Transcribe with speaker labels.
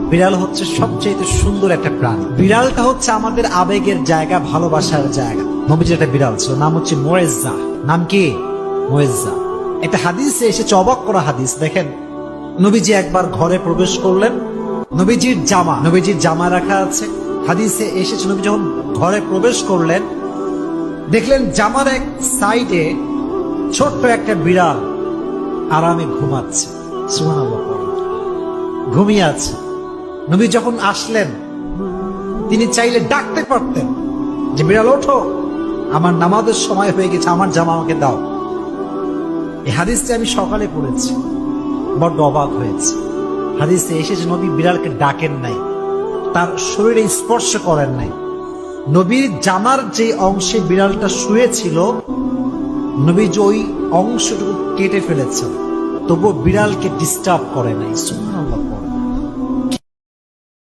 Speaker 1: বিড়াল হচ্ছে সবচেয়ে সুন্দর একটা প্রাণী। বিড়ালটা হচ্ছে আমাদের আবেগের জায়গা, ভালোবাসার জায়গা। নবীজির একটা বিড়াল ছিল, নাম হচ্ছে মুয়েজ্জা। নাম কি? মুয়েজ্জা। একটা হাদিসে এসেছে, অবাক করা হাদিস। দেখেন, নবীজি একবার ঘরে প্রবেশ করলেন, নবীজির জামা রাখা আছে। হাদিসে এসেছে, নবী যখন ঘরে প্রবেশ করলেন, দেখলেন জামার এক সাইডে ছোট্ট একটা বিড়াল আরামে ঘুমাচ্ছে। সুবহানাল্লাহ, ঘুমিয়ে আছে। নবী যখন আসলেন, তিনি চাইলে ডাকতে পারতেন যে বিড়াল ওঠো, আমার নামাজের সময় হয়ে গেছে, আমার জামা আমাকে দাও। এই হাদিসটি আমি সকালে পড়েছি, বড্ড অবাক হয়েছে। হাদিসে এসেছে নবী বিড়ালকে ডাকেন নাই, তার শরীরে স্পর্শ করেন নাই। নবীর জামার যে অংশে বিড়ালটা শুয়েছিল, নবী যে ওই অংশটুকু কেটে ফেলেছেন, তবুও বিড়ালকে ডিস্টার্ব করে নাই। সুবহানাল্লাহ।